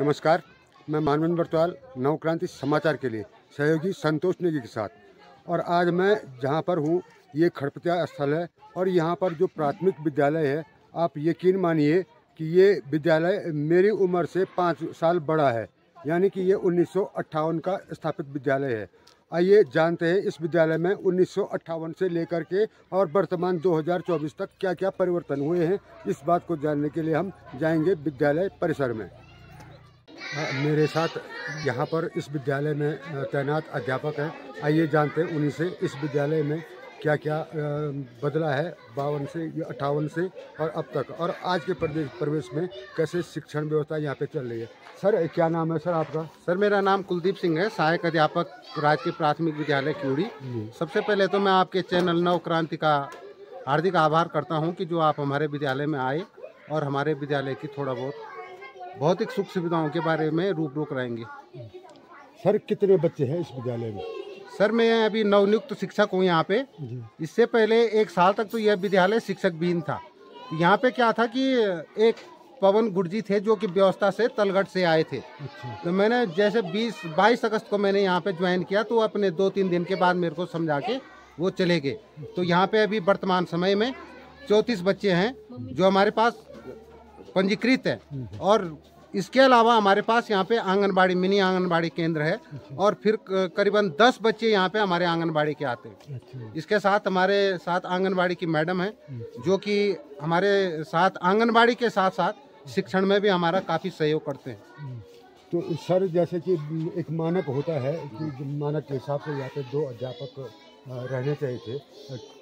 नमस्कार, मैं मानवेंद्र बरतवाल नवक्रांति समाचार के लिए सहयोगी संतोष नेगी के साथ। और आज मैं जहां पर हूं ये खड़पतिया स्थल है और यहां पर जो प्राथमिक विद्यालय है, आप यकीन मानिए कि ये विद्यालय मेरी उम्र से 5 साल बड़ा है, यानी कि ये 1958 का स्थापित विद्यालय है। आइए जानते हैं इस विद्यालय में 1958 से लेकर के और वर्तमान 2024 तक क्या क्या परिवर्तन हुए हैं। इस बात को जानने के लिए हम जाएंगे विद्यालय परिसर में। मेरे साथ यहाँ पर इस विद्यालय में तैनात अध्यापक हैं। आइए जानते हैं उन्हीं से इस विद्यालय में क्या क्या बदला है 52 से 58 से और अब तक, और आज के प्रवेश में कैसे शिक्षण व्यवस्था यहाँ पे चल रही है। सर, क्या नाम है सर आपका? सर, मेरा नाम कुलदीप सिंह है, सहायक अध्यापक राजकीय प्राथमिक विद्यालय क्यूड़ी। सबसे पहले तो मैं आपके चैनल नवक्रांति का हार्दिक आभार करता हूं कि जो आप हमारे विद्यालय में आए और हमारे विद्यालय की थोड़ा बहुत भौतिक सुख सुविधाओं के बारे में रूबरू रहेंगे। सर, कितने बच्चे हैं इस विद्यालय में? सर, मैं अभी नवनियुक्त शिक्षक हूँ यहाँ पे। इससे पहले 1 साल तक तो यह विद्यालय शिक्षक विहीन था। यहाँ पे क्या था कि एक पवन गुरजी थे जो कि व्यवस्था से तलगढ़ से आए थे। तो मैंने जैसे 22 अगस्त को मैंने यहाँ पे ज्वाइन किया, तो अपने 2-3 दिन के बाद मेरे को समझा के वो चले गए। तो यहाँ पे अभी वर्तमान समय में 34 बच्चे हैं जो हमारे पास पंजीकृत है, और इसके अलावा हमारे पास यहाँ पे आंगनबाड़ी मिनी आंगनबाड़ी केंद्र है, और फिर करीबन 10 बच्चे यहाँ पे हमारे आंगनबाड़ी के आते हैं। इसके साथ हमारे साथ आंगनबाड़ी की मैडम है जो कि हमारे साथ आंगनबाड़ी के साथ साथ शिक्षण में भी हमारा काफ़ी सहयोग करते हैं। तो सर, जैसे कि एक मानक होता है कि मानक के हिसाब से यहाँ पे 2 अध्यापक रहने चाहिए थे,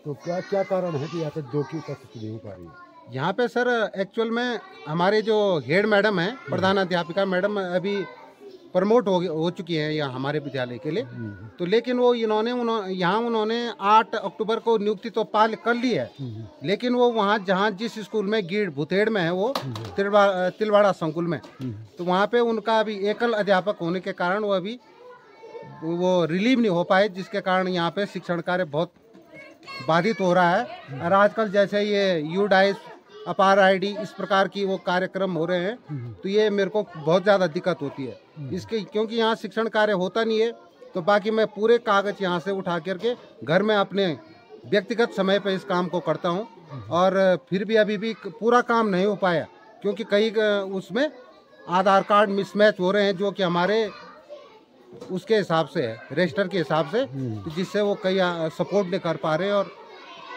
तो क्या क्या कारण है कि यहाँ पे 2 की उपस्थिति नहीं हो पा रही है? यहाँ पे सर एक्चुअल में हमारे जो हेड मैडम है, प्रधान अध्यापिका मैडम, अभी प्रमोट हो चुकी है यहाँ हमारे विद्यालय के लिए। तो लेकिन वो उन्होंने 8 अक्टूबर को नियुक्ति तो कर ली है, लेकिन वो वहाँ जहाँ जिस स्कूल में गीड़ भुतेड़ में है, वो तिलवाड़ा संकुल में, तो वहाँ पे उनका अभी एकल अध्यापक होने के कारण वो रिलीव नहीं हो पाए, जिसके कारण यहाँ पे शिक्षण कार्य बहुत बाधित हो रहा है। और आजकल जैसे ये यूडाइस अपार आईडी इस प्रकार की वो कार्यक्रम हो रहे हैं, तो ये मेरे को बहुत ज़्यादा दिक्कत होती है इसके, क्योंकि यहाँ शिक्षण कार्य होता नहीं है। तो बाकी मैं पूरे कागज यहाँ से उठा करके घर में अपने व्यक्तिगत समय पे इस काम को करता हूँ, और फिर भी अभी भी पूरा काम नहीं हो पाया, क्योंकि कई उसमें आधार कार्ड मिसमैच हो रहे हैं जो कि हमारे उसके हिसाब से है, रजिस्टर के हिसाब से, तो जिससे वो कई सपोर्ट नहीं कर पा रहे और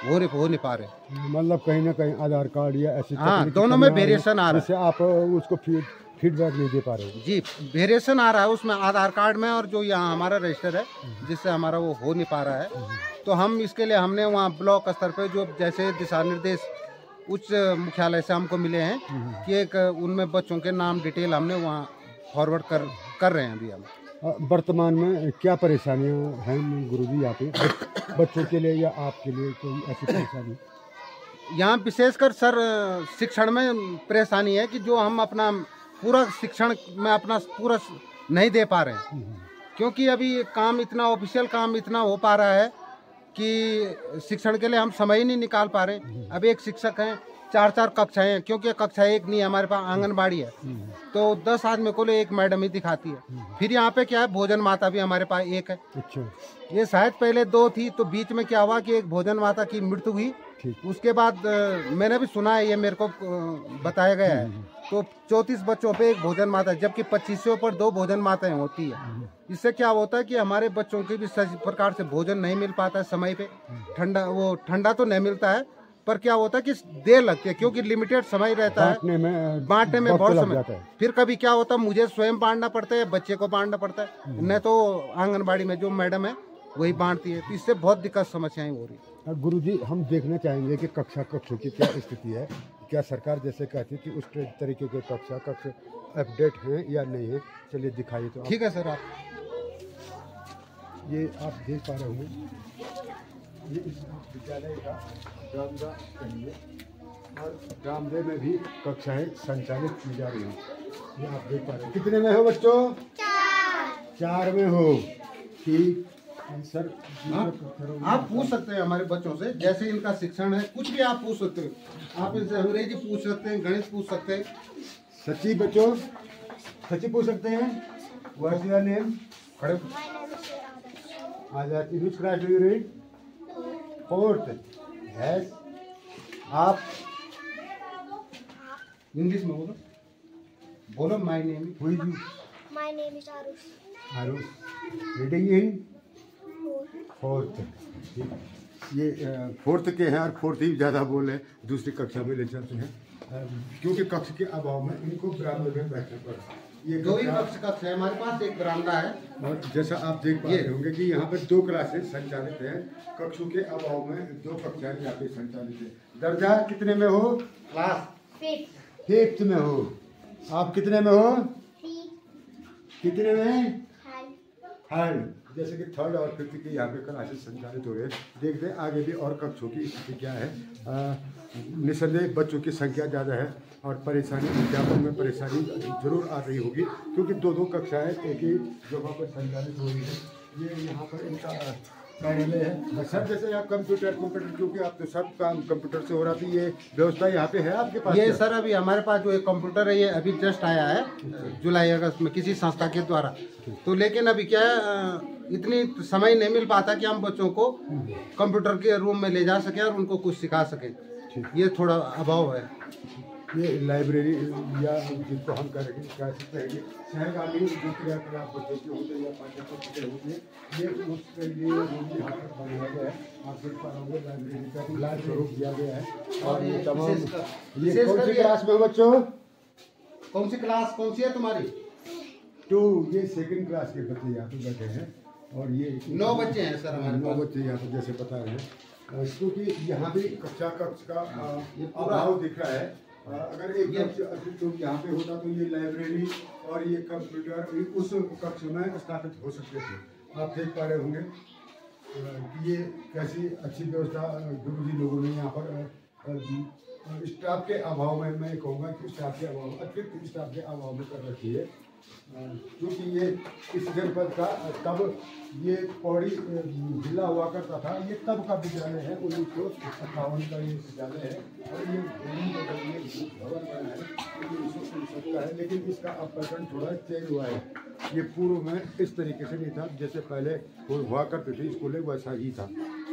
हो नहीं पा रहे। मतलब कहीं ना कहीं आधार कार्ड या ऐसी, हाँ, दोनों में वेरिएशन आ रहा है, जिससे आप उसको फीडबैक नहीं दे पा रहे हो। जी, वेरिएशन आ रहा है उसमें आधार कार्ड में, और जो यहाँ हमारा रजिस्टर है जिससे हमारा वो हो नहीं पा रहा है। तो हम इसके लिए हमने वहाँ ब्लॉक स्तर पे जो जैसे दिशा निर्देश उच्च मुख्यालय से हमको मिले हैं कि एक उनमें बच्चों के नाम डिटेल हमने वहाँ फॉरवर्ड कर रहे हैं अभी हम। वर्तमान में क्या परेशानियां हैं गुरुजी यहाँ पे बच्चों के लिए या आपके लिए? कोई ऐसी परेशानी यहाँ विशेषकर सर शिक्षण में परेशानी है कि जो हम अपना पूरा शिक्षण में अपना पूरा नहीं दे पा रहे हैं, क्योंकि अभी काम इतना ऑफिशियल काम इतना हो पा रहा है कि शिक्षण के लिए हम समय ही नहीं निकाल पा रहे। अब एक शिक्षक हैं, 4 कक्षाएं हैं, क्योंकि कक्षा एक नहीं है, हमारे पास आंगनबाड़ी है, तो 10 आदमी को एक मैडम ही दिखाती है। फिर यहाँ पे क्या है, भोजन माता भी हमारे पास एक है। अच्छा। ये शायद पहले 2 थी, तो बीच में क्या हुआ कि एक भोजन माता की मृत्यु हुई। उसके बाद मैंने भी सुना है, ये मेरे को बताया गया है, तो 34 बच्चों पे एक भोजन माता, जबकि 2500 पर 2 भोजन माताएं होती है। इससे क्या होता है कि हमारे बच्चों की भी सही प्रकार से भोजन नहीं मिल पाता है समय पे। ठंडा तो नहीं मिलता है, पर क्या होता है कि देर लगती है, क्योंकि लिमिटेड समय रहता है, बांटने में बहुत समय। फिर कभी क्या होता है, मुझे स्वयं बांटना पड़ता है, बच्चे को बांटना पड़ता है, नहीं तो आंगनबाड़ी में जो मैडम है वही बांटती है। तो इससे बहुत दिक्कत समस्याएं हो रही है। गुरुजी, हम देखना चाहेंगे कि कक्षों की क्या स्थिति है। क्या सरकार जैसे कहती है कि उस तरीके के कक्ष अपडेट हैं या नहीं है? चलिए दिखाइए। तो ठीक है सर, आप ये आप देख पा रहे होंगे, ये इस विद्यालय का रामदा कहिए, और रामदेव में भी कक्षाएं संचालित की जा रही हैं। ये आप देख पा रहे हैं। कितने में हो बच्चों? 4 में हो। ठीक सर, आप पूछ सकते हैं हमारे बच्चों से, जैसे इनका शिक्षण है, कुछ भी आप पूछ सकते हैं। आप इनसे अंग्रेजी पूछ सकते हैं, गणित पूछ सकते हैं। सच्ची बच्चों, सच्ची पूछ सकते हैं? What's your name? खड़े Azad. Which class do you read? 4th। Yes. आप इंग्लिश में बोलो, बोलो my name. Who is you? My name is Arush. Arush. Reading in 4th। ये 4th के हैं और 4th ही ज़्यादा बोले, दूसरी कक्षा में ले चलते हैं क्योंकि कक्ष के अभाव में इनको बरामदे में बैठना पड़ा। ये दो ही कक्ष है हमारे पास, एक बरामदा है। और जैसा आप देख पा रहे होंगे कि यहाँ पर 2 क्लासेस संचालित हैं। कक्षों के अभाव में 2 कक्षाएं यहाँ पे संचालित है। दर्जा कितने में हो? क्लास 5th में हो। आप कितने में हो? कितने में? थर्ड। जैसे कि 3rd और 5th की यहाँ पे क्लासेस संचालित हो रहे हैं। देखते हैं आगे भी और कक्षों की स्थिति क्या है। निसंदेह बच्चों की संख्या ज़्यादा है और परेशानी, अध्यापन में परेशानी जरूर आ रही होगी क्योंकि 2 कक्षाएं एक ही जगह पर संचालित हो रही है। ये यहाँ पर इनका कार्यालय है। सर जैसे आप कंप्यूटर क्योंकि आप तो सब काम कंप्यूटर से हो रहा था, ये व्यवस्था यहाँ पे है आपके पास? ये सर अभी हमारे पास जो एक कंप्यूटर है, ये अभी जस्ट आया है जुलाई अगस्त में किसी संस्था के द्वारा। तो लेकिन अभी क्या है, इतनी समय नहीं मिल पाता कि हम बच्चों को कंप्यूटर के रूम में ले जा सकें और उनको कुछ सिखा सकें। ये थोड़ा अभाव है। ये लाइब्रेरी या जिसको हम कह सकते हैं कि सहगामी जो क्रियाकलाप बच्चों के होते हैं या पाठ्य पुस्तकें होती हैं, ये उसके लिए रूम यहाँ पर बनाया गया है। आप देख पा रहे होंगे लाइब्रेरी का लाल स्वरूप दिया गया है। और ये तमाम, ये कौन सी क्लास में बच्चों? कौन सी क्लास कौन सी है तुम्हारी? 2। ये 2nd क्लास के बच्चे यहाँ पे बैठे हैं और ये 9 बच्चे हैं सर हमारे 9 बच्चे यहाँ पे जैसे बता रहे हैं। क्योंकि यहाँ भी कक्ष का अभाव दिख रहा है। अगर एक कक्ष तो यहाँ पे होता तो ये लाइब्रेरी और ये कंप्यूटर उस कक्ष में स्थापित हो सकते थे। आप देख पा रहे होंगे कि ये कैसी अच्छी व्यवस्था गुरुजी लोगों ने यहाँ पर स्टाफ के अभाव में, मैं कहूँगा कि स्टाफ के अभाव, अतिरिक्त स्टाफ के अभाव में कर रखी है। क्योंकि ये इस जनपद का तब ये पौड़ी जिला हुआ करता था, ये तब का विद्यालय है। 1958 का ये विद्यालय है और ये भवन बना है 1959 का है। लेकिन इसका अब पैटर्न थोड़ा चेंज हुआ है। ये पूर्व में इस तरीके से नहीं था जैसे पहले हुआ करते थे स्कूलें, वैसा ही था।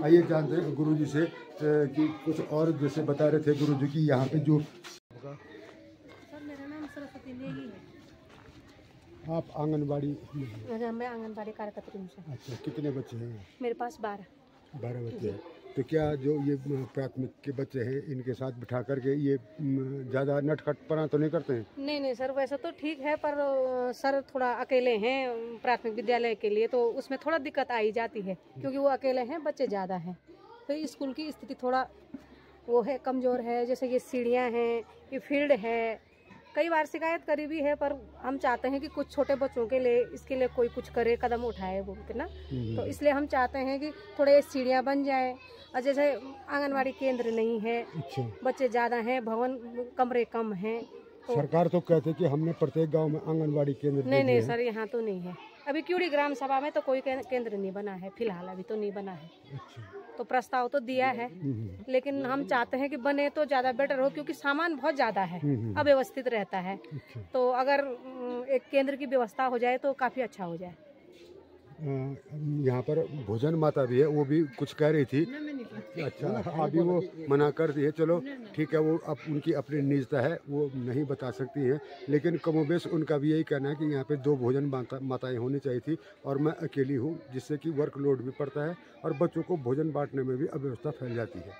आइए जानते हैं गुरुजी से कि कुछ और जैसे बता रहे थे गुरुजी की यहाँ पे जो। सर मेरा नाम सरस्वती नेगी है। आप आंगनबाड़ी? मैं आंगनबाड़ी कार्यकर्ता हूँ सर। अच्छा, कितने बच्चे हैं? मेरे पास 12 बच्चे हैं। तो क्या जो ये प्राथमिक के बच्चे हैं इनके साथ बिठा करके ये ज़्यादा नटखटपना तो नहीं करते हैं? नहीं सर, वैसा तो ठीक है, पर सर थोड़ा अकेले हैं प्राथमिक विद्यालय के लिए, तो उसमें थोड़ा दिक्कत आई जाती है क्योंकि वो अकेले हैं, बच्चे ज़्यादा हैं। तो स्कूल की स्थिति थोड़ा वो है, कमज़ोर है। जैसे ये सीढ़ियाँ हैं, ये फील्ड है, कई बार शिकायत करी भी है, पर हम चाहते हैं कि कुछ छोटे बच्चों के लिए इसके लिए कोई कुछ करे, कदम उठाए बोलते ना। तो इसलिए हम चाहते हैं कि थोड़े सीढ़ियाँ बन जाए। और जैसे आंगनवाड़ी केंद्र नहीं है, बच्चे ज़्यादा हैं, भवन कमरे कम हैं। तो सरकार तो कहते कि हमने प्रत्येक गांव में आंगनवाड़ी केंद्र नहीं सर, यहाँ तो नहीं है। अभी क्यूड़ी ग्राम सभा में तो कोई केंद्र नहीं बना है, फिलहाल अभी तो नहीं बना है। तो प्रस्ताव तो दिया है, लेकिन हम चाहते हैं कि बने तो ज़्यादा बेटर हो क्योंकि सामान बहुत ज़्यादा है, अव्यवस्थित रहता है। तो अगर एक केंद्र की व्यवस्था हो जाए तो काफ़ी अच्छा हो जाए। यहाँ पर भोजन माता भी है, वो भी कुछ कह रही थी। अच्छा, अभी वो मना कर दी है। चलो ठीक है, वो अब उनकी अपनी निजता है, वो नहीं बता सकती हैं। लेकिन कमोबेश उनका भी यही कहना है कि यहाँ पे 2 भोजन माताएं होनी चाहिए थी और मैं अकेली हूँ, जिससे कि वर्कलोड भी पड़ता है और बच्चों को भोजन बांटने में भी अव्यवस्था फैल जाती है।